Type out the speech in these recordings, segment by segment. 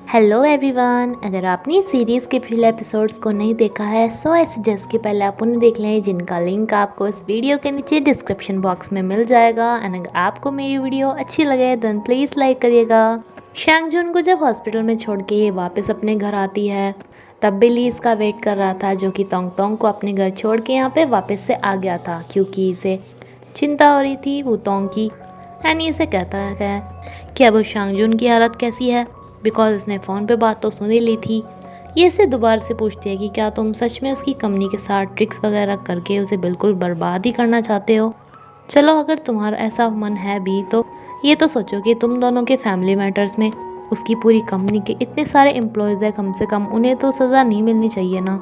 Hello everyone, अगर आपने इस सीरीज़ के पिछले एपिसोड्स को नहीं देखा है सो आई सजेस्ट कि पहले आप उन्हें देख लें, जिनका लिंक आपको इस वीडियो के नीचे डिस्क्रिप्शन बॉक्स में मिल जाएगा। एंड अगर आपको मेरी वीडियो अच्छी लगे देन प्लीज़ लाइक करिएगा। शांग जून को जब हॉस्पिटल में छोड़ के ये वापस अपने घर आती है तब भी ली इसका वेट कर रहा था, जो कि तोंग तोंग को अपने घर छोड़ के यहाँ पे वापस से आ गया था क्योंकि इसे चिंता हो रही थी वो तोंग की। एंड इसे कहता है कि अब शांग जून की हालत कैसी है, बिकॉज इसने फ़ोन पे बात तो सुन ही ली थी। ये इससे दोबारा से पूछती है कि क्या तुम सच में उसकी कंपनी के साथ ट्रिक्स वगैरह करके उसे बिल्कुल बर्बाद ही करना चाहते हो। चलो अगर तुम्हारा ऐसा मन है भी तो ये तो सोचो कि तुम दोनों के फैमिली मैटर्स में उसकी पूरी कंपनी के इतने सारे एम्प्लॉयज़ है, कम से कम उन्हें तो सज़ा नहीं मिलनी चाहिए ना।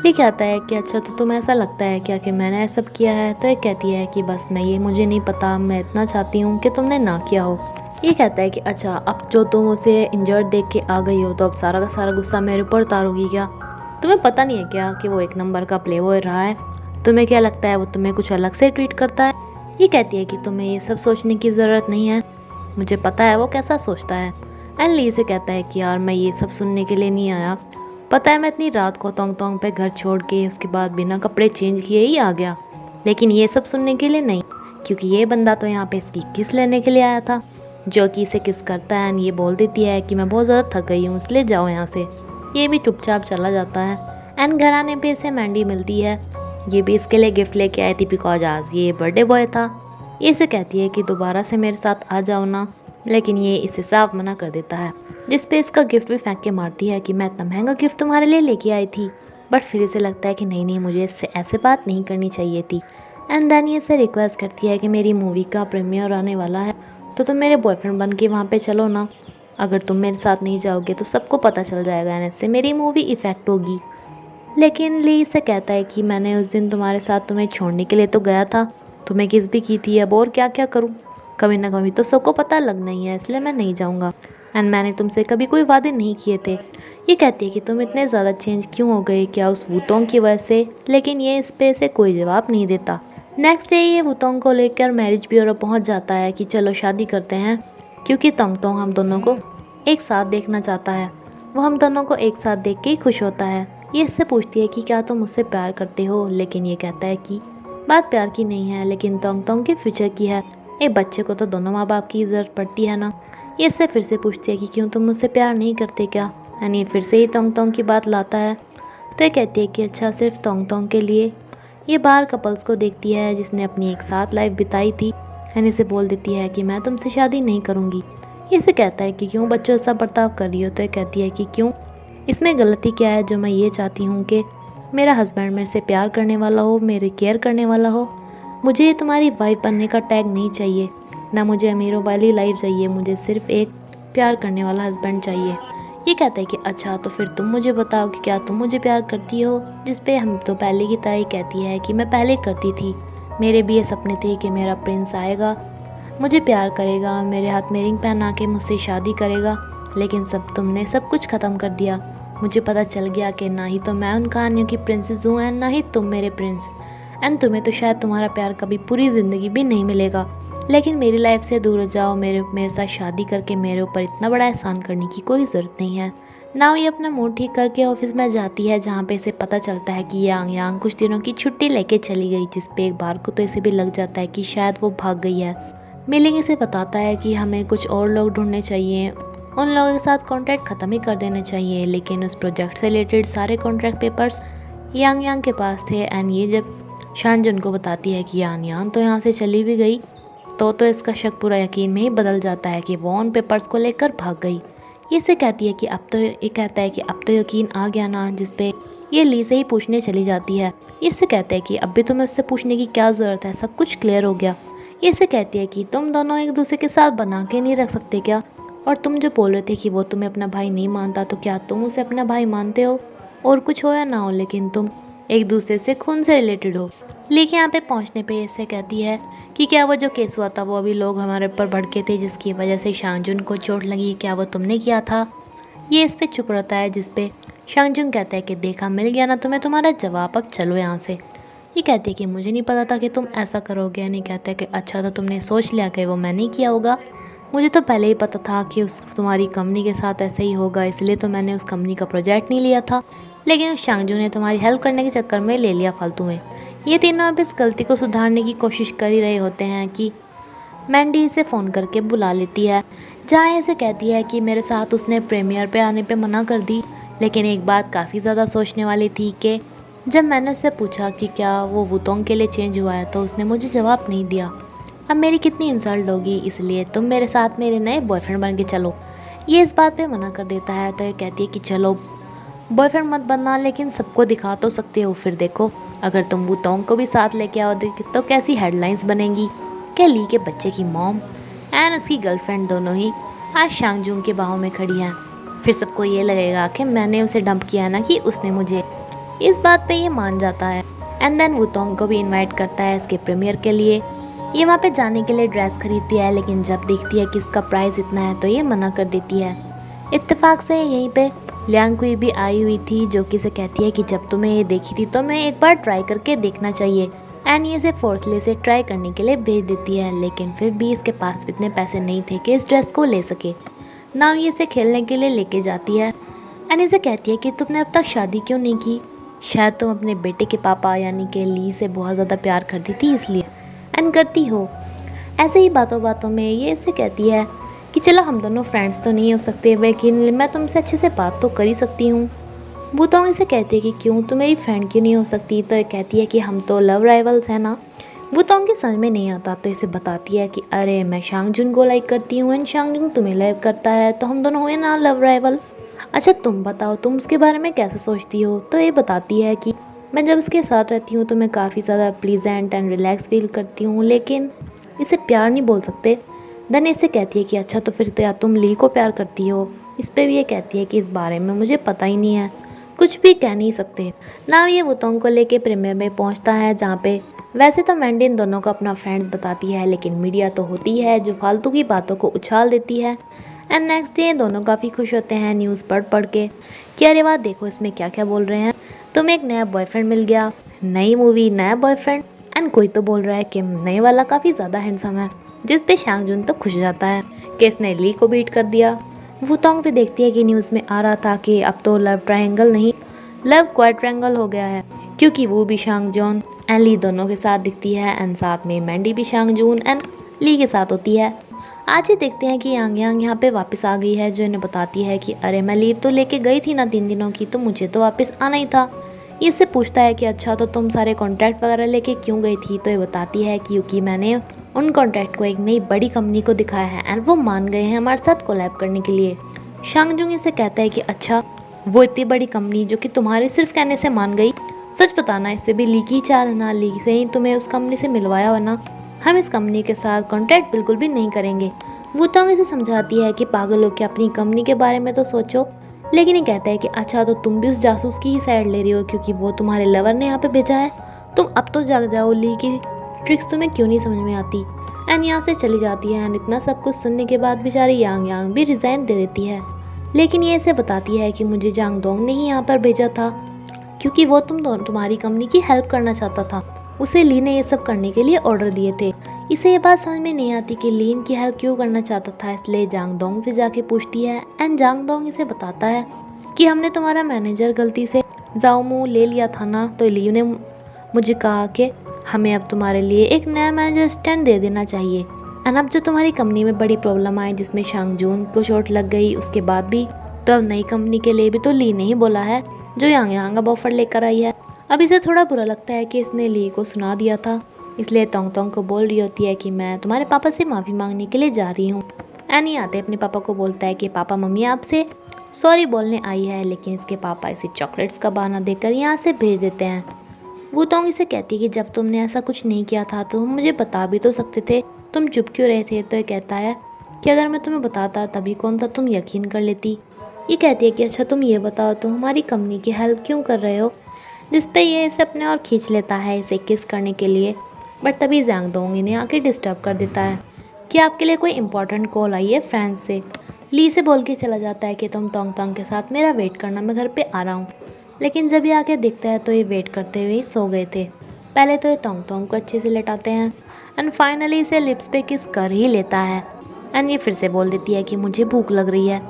ये कहता है कि अच्छा तो तुम्हें ऐसा लगता है क्या कि मैंने ऐसा किया है। तो ये कहती है कि बस ये मुझे नहीं पता, मैं इतना चाहती हूँ कि तुमने ना किया हो। ये कहता है कि अच्छा अब जो तुम उसे इंजर्ड देख के आ गई हो तो अब सारा का सारा गुस्सा मेरे ऊपर उतारोगी क्या। तुम्हें पता नहीं है क्या कि वो एक नंबर का प्ले बॉय रहा है। तुम्हें क्या लगता है वो तुम्हें कुछ अलग से ट्रीट करता है। ये कहती है कि तुम्हें ये सब सोचने की ज़रूरत नहीं है, मुझे पता है वो कैसा सोचता है। एंड ली से कहता है कि यार मैं ये सब सुनने के लिए नहीं आया, पता है मैं इतनी रात को तोंग तोंग पे घर छोड़ के उसके बाद बिना कपड़े चेंज किए ही आ गया, लेकिन ये सब सुनने के लिए नहीं, क्योंकि ये बंदा तो यहाँ पे इसकी किस लेने के लिए आया था। जो कि इसे किस करता है एंड ये बोल देती है कि मैं बहुत ज़्यादा थक गई हूँ इसलिए जाओ यहाँ से। ये भी चुपचाप चला जाता है। एंड घर आने पे इसे मैंडी मिलती है, ये भी इसके लिए गिफ्ट लेके आई थी बिकॉज आज ये बर्थडे बॉय था। ये इसे कहती है कि दोबारा से मेरे साथ आ जाओ ना, लेकिन ये इसे साफ मना कर देता है, जिस पे इसका गिफ्ट भी फेंक के मारती है कि मैं इतना महंगा गिफ्ट तुम्हारे लिए लेके आई थी। बट फिर इसे लगता है कि नहीं नहीं, मुझे इससे ऐसे बात नहीं करनी चाहिए थी। एंड देन ये इसे रिक्वेस्ट करती है कि मेरी मूवी का प्रीमियर आने वाला है तो तुम मेरे बॉयफ्रेंड बन के वहाँ पे चलो ना। अगर तुम मेरे साथ नहीं जाओगे तो सबको पता चल जाएगा एंड इससे मेरी मूवी इफ़ेक्ट होगी। लेकिन ली से कहता है कि मैंने उस दिन तुम्हारे साथ तुम्हें छोड़ने के लिए तो गया था, तुम्हें किस भी की थी अब और क्या क्या करूँ, कभी ना कभी तो सबको पता लगना ही है, इसलिए मैं नहीं जाऊँगा। एंड मैंने तुमसे कभी कोई वादे नहीं किए थे। ये कहती है कि तुम इतने ज़्यादा चेंज क्यों हो गए, क्या उस वुतोंग की वजह से। लेकिन ये इस पे से कोई जवाब नहीं देता। नेक्स्ट डे ये वुतोंग को लेकर मैरिज ब्यूरो पहुंच जाता है कि चलो शादी करते हैं, क्योंकि तोंग तोंग हम दोनों को एक साथ देखना चाहता है। वो हम दोनों को एक साथ देख के ही खुश होता है। ये इससे पूछती है कि क्या तुम मुझसे प्यार करते हो, लेकिन ये कहता है कि बात प्यार की नहीं है लेकिन तोंग तोंग के फ्यूचर की है। एक बच्चे को तो दोनों माँ बाप की ज़रूरत पड़ती है ना। ये इससे फिर से पूछती है कि क्यों तुम मुझसे प्यार नहीं करते क्या। यानी फिर से ही तोंग तोंग की बात लाता है। तो ये कहती है कि अच्छा सिर्फ तोंग तोंग के लिए। ये बाहर कपल्स को देखती है जिसने अपनी एक साथ लाइफ बिताई थी एंड इसे बोल देती है कि मैं तुमसे शादी नहीं करूँगी। ये इसे कहता है कि क्यों बच्चों सा बर्ताव कर रही हो। तो ये कहती है कि क्यों, इसमें गलती क्या है जो मैं ये चाहती हूँ कि मेरा हस्बैंड मेरे से प्यार करने वाला हो, मेरे केयर करने वाला हो। मुझे तुम्हारी वाइफ बनने का टैग नहीं चाहिए, ना मुझे अमीरों वाली लाइफ चाहिए, मुझे सिर्फ एक प्यार करने वाला हस्बैंड चाहिए। ये कहता है कि अच्छा तो फिर तुम मुझे बताओ कि क्या तुम मुझे प्यार करती हो। जिस पे हम तो पहले की तरह ही कहती है कि मैं पहले करती थी, मेरे भी ये सपने थे कि मेरा प्रिंस आएगा, मुझे प्यार करेगा, मेरे हाथ में रिंग पहना के मुझसे शादी करेगा। लेकिन तुमने सब कुछ ख़त्म कर दिया। मुझे पता चल गया कि ना ही तो मैं उन कहानियों की प्रिंसेस हूँ एंड ना ही तुम मेरे प्रिंस। एंड तुम्हें तो शायद तुम्हारा प्यार कभी पूरी ज़िंदगी भी नहीं मिलेगा। लेकिन मेरी लाइफ से दूर हो जाओ, मेरे साथ शादी करके मेरे ऊपर इतना बड़ा एहसान करने की कोई ज़रूरत नहीं है। ना ये अपना मूड ठीक करके ऑफिस में जाती है, जहाँ पे इसे पता चलता है कि यांग यांग कुछ दिनों की छुट्टी लेके चली गई, जिस पे एक बार को तो इसे भी लग जाता है कि शायद वो भाग गई है। मिलिंग इसे बताता है कि हमें कुछ और लोग ढूंढने चाहिए, उन लोगों के साथ कॉन्ट्रैक्ट ख़त्म ही कर देने चाहिए। लेकिन उस प्रोजेक्ट से रिलेटेड सारे कॉन्ट्रैक्ट पेपर्स यांग यांग के पास थे। एंड ये जब शानजुन को बताती है कि यांग यांग तो यहाँ से चली भी गई तो इसका शक पूरा यकीन में ही बदल जाता है कि वो उन पेपर्स को लेकर भाग गई। ये इसे कहती है कि ये कहता है कि अब तो यकीन आ गया ना, जिस पे ये ली से ही पूछने चली जाती है। ये इससे कहता है कि अब भी तुम्हें उससे पूछने की क्या ज़रूरत है, सब कुछ क्लियर हो गया। ये इसे कहती है कि तुम दोनों एक दूसरे के साथ बना के नहीं रख सकते क्या, और तुम जो बोल रहे थे कि वो तुम्हें अपना भाई नहीं मानता, तो क्या तुम उसे अपना भाई मानते हो, और कुछ हो या ना हो लेकिन तुम एक दूसरे से खून से रिलेटेड हो। लेकिन यहाँ पे पहुँचने पे इसे कहती है कि क्या वो जो केस हुआ था वो अभी लोग हमारे ऊपर भड़के थे जिसकी वजह से शांगजुन को चोट लगी, क्या वो तुमने किया था। ये इस पे चुप रहता है, जिस पे शांगजुन कहता है कि देखा मिल गया ना तुम्हें तुम्हारा जवाब, अब चलो यहाँ से। ये कहती है कि मुझे नहीं पता था कि तुम ऐसा करोगे। नहीं कहता है कि अच्छा तो तुमने सोच लिया कि वो मैं नहीं किया होगा। मुझे तो पहले ही पता था कि उस तुम्हारी कंपनी के साथ ऐसा ही होगा, इसलिए तो मैंने उस कंपनी का प्रोजेक्ट नहीं लिया था। लेकिन उस शांगजू ने तुम्हारी हेल्प करने के चक्कर में ले लिया फालतू में। ये तीनों अब इस गलती को सुधारने की कोशिश कर ही रहे होते हैं कि मैंडी इसे फ़ोन करके बुला लेती है, जहाँ ये इसे कहती है कि मेरे साथ उसने प्रीमियर पे आने पे मना कर दी। लेकिन एक बात काफ़ी ज़्यादा सोचने वाली थी कि जब मैंने उससे पूछा कि क्या वो वुतोंग के लिए चेंज हुआ है, तो उसने मुझे जवाब नहीं दिया। अब मेरी कितनी इंसल्ट होगी, इसलिए तुम मेरे साथ मेरे नए बॉयफ्रेंड बन के चलो। ये इस बात पे मना कर देता है, तो ये कहती है कि चलो बॉयफ्रेंड मत बनना, लेकिन सबको दिखा तो सकते हो। फिर देखो, अगर तुम वुतोंग को भी साथ लेके आओ तो कैसी हेडलाइंस बनेंगी कि ली के बच्चे की मॉम एंड उसकी गर्लफ्रेंड दोनों ही आज शांगजूंग के बाहों में खड़ी हैं। फिर सबको ये लगेगा कि मैंने उसे डंप किया ना कि उसने मुझे। इस बात पे ये मान जाता है एंड देन वुतोंग को भी इनवाइट करता है इसके प्रीमियर के लिए। ये वहाँ पे जाने के लिए ड्रेस खरीदती है, लेकिन जब देखती है कि इसका प्राइस इतना है तो ये मना कर देती है। इत्तेफाक से यहीं पे लियांग कुई भी आई हुई थी, जो कि इसे कहती है कि जब तुम्हें ये देखी थी तो मैं एक बार ट्राई करके देखना चाहिए। एंड ये इसे फोर्सली से ट्राई करने के लिए भेज देती है, लेकिन फिर भी इसके पास इतने पैसे नहीं थे कि इस ड्रेस को ले सके। ना ये इसे खेलने के लिए लेके जाती है एंड इसे कहती है कि तुमने अब तक शादी क्यों नहीं की। शायद तुम अपने बेटे के पापा यानी कि ली से बहुत ज़्यादा प्यार करती थी इसलिए, एंड करती हो। ऐसे ही बातों बातों में ये इसे कहती है कि चलो हम दोनों फ्रेंड्स तो नहीं हो सकते, लेकिन मैं तुमसे अच्छे से बात तो कर ही सकती हूँ। वुतोंग इसे कहती है कि क्यों, तुम मेरी फ्रेंड क्यों नहीं हो सकती। तो ये कहती है कि हम तो लव राइवल्स हैं ना। वुतोंग की समझ में नहीं आता, तो इसे बताती है कि अरे मैं शांगजुन को लाइक करती हूँ एंड शांगजुन तुम्हें लाइक करता है, तो हम दोनों हुए ना लव राइवल। अच्छा तुम बताओ, तुम उसके बारे में कैसे सोचती हो। तो ये बताती है कि मैं जब उसके साथ रहती हूँ तो मैं काफ़ी ज़्यादा प्लीजेंट एंड रिलैक्स फील करती हूँ, लेकिन इसे प्यार नहीं बोल सकते। देन इससे कहती है कि अच्छा तो फिर तो या तुम ली को प्यार करती हो। इस पे भी ये कहती है कि इस बारे में मुझे पता ही नहीं है, कुछ भी कह नहीं सकते ना। ये वुतोंग को लेके प्रीमियर में पहुंचता है, जहाँ पे वैसे तो मैंडी इन दोनों को अपना फ्रेंड्स बताती है, लेकिन मीडिया तो होती है जो फालतू की बातों को उछाल देती है। एंड नेक्स्ट डे दोनों काफ़ी खुश होते हैं न्यूज़ पढ़ पढ़ के कि अरे वाह देखो इसमें क्या क्या बोल रहे हैं, तुम्हें एक नया बॉयफ्रेंड मिल गया, नई मूवी नया बॉयफ्रेंड। एंड कोई तो बोल रहा है कि नए वाला काफ़ी ज़्यादा हैंडसम है, जिस पे शांगजुन तो खुश हो जाता है कि इसने ली को बीट कर दिया। वुतोंग भी देखती है कि न्यूज़ में आ रहा था कि अब तो लव ट्रायंगल नहीं लव क्वाड्रेंगल हो गया है, क्योंकि वो भी शांगजोन एंड ली दोनों के साथ दिखती है एंड साथ में मैंडी भी शांगजून एंड ली के साथ होती है। आज ही देखते हैं कि यांग यांग यहाँ पे वापस आ गई है, जो इन्हें बताती है कि अरे मैं लीव तो लेके गई थी ना 3 दिनों की, तो मुझे तो वापस आना ही था। ये इससे पूछता है कि अच्छा तो तुम सारे कॉन्ट्रैक्ट वगैरह लेके क्यों गई थी। तो ये बताती है कि क्योंकि मैंने उन कॉन्ट्रैक्ट को एक नई बड़ी कंपनी को दिखाया है एंड वो मान गए हैं हमारे साथ कोलैब करने के लिए। शांगजुंग इसे कहता है कि अच्छा वो इतनी बड़ी कंपनी जो कि तुम्हारे सिर्फ कहने से मान गई, सच बताना इससे भी ली की चाल ना, ली से ही तुम्हें उस कंपनी से मिलवाया, वरना हम इस कंपनी के साथ कॉन्ट्रैक्ट बिल्कुल भी नहीं करेंगे। वुतोंग इसे समझाती है कि पागल हो के अपनी कंपनी के बारे में तो सोचो। लेकिन ये कहता है कि अच्छा तो तुम भी उस जासूस की ही साइड ले रही हो, क्योंकि वो तुम्हारे लवर ने यहाँ पे भेजा है। तुम अब तो जाग जाओ, ली की ट्रिक्स तुम्हें क्यों नहीं समझ में आती। एंड यहाँ से चली जाती है एंड इतना सब कुछ सुनने के बाद बेचारी यांग यांग भी रिजाइन दे देती है। लेकिन ये इसे बताती है कि मुझे जांग दोंग ने ही यहाँ पर भेजा था, क्योंकि वो तुम्हारी कंपनी की हेल्प करना चाहता था। उसे ली ने ये सब करने के लिए ऑर्डर दिए थे। इसे ये बात समझ में नहीं आती कि ली इनकी हेल्प क्यों करना चाहता था, इसलिए जांग दोंग से जाके पूछती है एंड जांग दोंग इसे बताता है कि हमने तुम्हारा मैनेजर गलती से जाओमू ले लिया था ना, तो ली ने मुझे कहा कि हमें अब तुम्हारे लिए एक नया मैनेजर स्टैंड दे देना चाहिए। एंड अब जो तुम्हारी कंपनी में बड़ी प्रॉब्लम आई जिसमें शांगजून को चोट लग गई, उसके बाद भी तो अब नई कंपनी के लिए भी तो ली ने ही बोला है, जो यांग यांग अब ऑफर लेकर आई है। अब इसे थोड़ा बुरा लगता है कि इसने ली को सुना दिया था, इसलिए तोंग तोंग को बोल रही होती है कि मैं तुम्हारे पापा से माफ़ी मांगने के लिए जा रही हूँ। एनी आते अपने पापा को बोलता है कि पापा मम्मी आपसे सॉरी बोलने आई है, लेकिन इसके पापा इसे चॉकलेट्स का बहाना देकर यहाँ से भेज देते हैं। वुतोंग इसे कहती है कि जब तुमने ऐसा कुछ नहीं किया था तो तुम मुझे बता भी तो सकते थे, तुम चुप क्यों रहे थे। तो ये कहता है कि अगर मैं तुम्हें बताता तभी कौन सा तुम यकीन कर लेती। ये कहती है कि अच्छा तुम ये बताओ तुम हमारी कंपनी की हेल्प क्यों कर रहे हो, जिस पे ये इसे अपने और खींच लेता है इसे किस करने के लिए। बट तभी जांग दोंग इन्हें आके डिस्टर्ब कर देता है कि आपके लिए कोई इंपॉर्टेंट कॉल आई है फ्रांस से। ली से बोल के चला जाता है कि तुम तोंग तोंग के साथ मेरा वेट करना, मैं घर पे आ रहा हूँ। लेकिन जब ये आके देखता है तो ये वेट करते हुए ही सो गए थे। पहले तो ये तोंग तोंग को अच्छे से लेटाते हैं एंड फाइनली इसे लिप्स पे किस कर ही लेता है। एंड ये फिर से बोल देती है कि मुझे भूख लग रही है।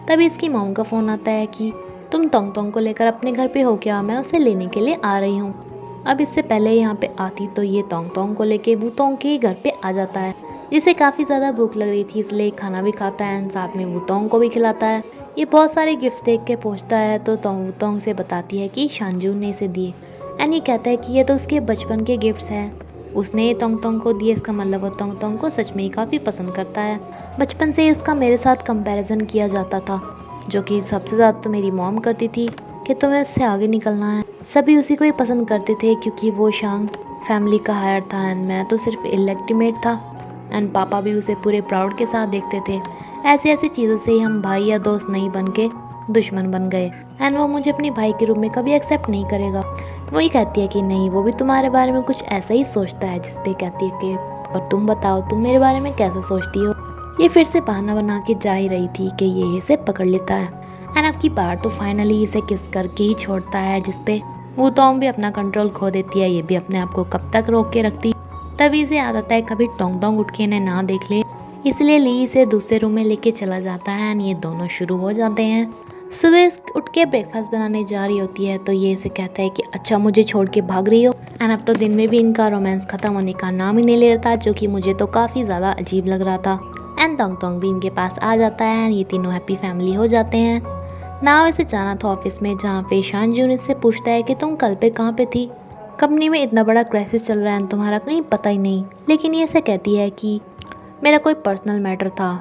तभी इसकी मॉम का फ़ोन आता है कि तुम तोंग तोंग को लेकर अपने घर पे हो क्या, मैं उसे लेने के लिए आ रही हूँ। अब इससे पहले यहाँ पे आती तो ये तोंग तोंग को लेके वूतोंग के घर पे आ जाता है, जिसे काफ़ी ज़्यादा भूख लग रही थी इसलिए खाना भी खाता है एंड साथ में वूतोंग को भी खिलाता है। ये बहुत सारे गिफ्ट देख के पूछता है तो वूतोंग से बताती है कि शानजून ने इसे दिए एंड ये कहता है कि ये तो उसके बचपन के गिफ्ट्स हैं, उसने ये तोंग तोंग को दिए, इसका मतलब वो तोंग तोंग को सच में ही काफ़ी पसंद करता है। बचपन से ही उसका मेरे साथ कंपैरिजन किया जाता था, जो कि सबसे ज़्यादा तो मेरी मॉम करती थी कि तुम्हें इससे आगे निकलना है। सभी उसी को ही पसंद करते थे क्योंकि वो शांग फैमिली का हायर था एंड मैं तो सिर्फ इलेक्टिमेट था एंड पापा भी उसे पूरे प्राउड के साथ देखते थे। ऐसी ऐसी चीज़ों से ही हम भाई या दोस्त नहीं बन के दुश्मन बन गए एंड वो मुझे अपनी भाई के रूप में कभी एक्सेप्ट नहीं करेगा। वही कहती है कि नहीं, वो भी तुम्हारे बारे में कुछ ऐसा ही सोचता है, जिस पे कहती है कि और तुम बताओ तुम मेरे बारे में कैसा सोचती हो। ये फिर से बहाना बना के जा ही रही थी कि ये इसे पकड़ लेता है एंड अब की बार तो फाइनली इसे किस करके ही छोड़ता है, जिसपे वूतोंग भी अपना कंट्रोल खो देती है। ये भी अपने आप को कब तक रोक के रखती। तभी इसे याद आता है कभी टोंग टोंग उठ के इन्हें ना देख ले, इसलिए ली इसे दूसरे रूम में लेके चला जाता है एंड ये दोनों शुरू हो जाते हैं। सुबह उठ के ब्रेकफास्ट बनाने जा रही होती है तो ये इसे कहता है कि अच्छा मुझे छोड़ के भाग रही हो एंड अब तो दिन में भी इनका रोमांस खत्म होने का नाम ही नहीं ले रहा था, जो कि मुझे तो काफ़ी ज़्यादा अजीब लग रहा था। एंड तोंग तोंग भी इनके पास आ जाता है एंड ये तीनों हैप्पी फैमिली हो जाते हैं। नाव इसे जाना था ऑफिस में, जहाँ पे शानजून इससे पूछता है कि तुम कल पे कहाँ पे थी, कंपनी में इतना बड़ा क्राइसिस चल रहा है तुम्हारा कहीं पता ही नहीं। लेकिन ये इसे कहती है कि मेरा कोई पर्सनल मैटर था।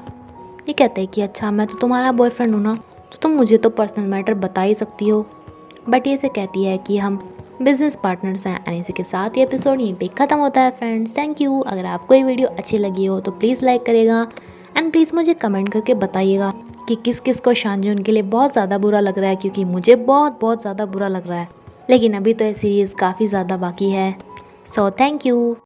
ये कहते हैं कि अच्छा मैं तो तुम्हारा बॉयफ्रेंड हूँ ना, तो तुम मुझे तो पर्सनल मैटर बता ही सकती हो। बट ये इसे कहती है कि हम बिजनेस पार्टनर्स हैं एंड इसी के साथ ये एपिसोड यहीं पे ख़त्म होता है फ्रेंड्स। Thank you. अगर आपको ये वीडियो अच्छी लगी हो तो प्लीज़ लाइक करेगा एंड प्लीज़ मुझे कमेंट करके बताइएगा कि किस किस को शानजून के लिए बहुत ज़्यादा बुरा लग रहा है, क्योंकि मुझे बहुत बहुत ज़्यादा बुरा लग रहा है। लेकिन अभी तो ये सीरीज़ काफ़ी ज़्यादा बाकी है। So thank you.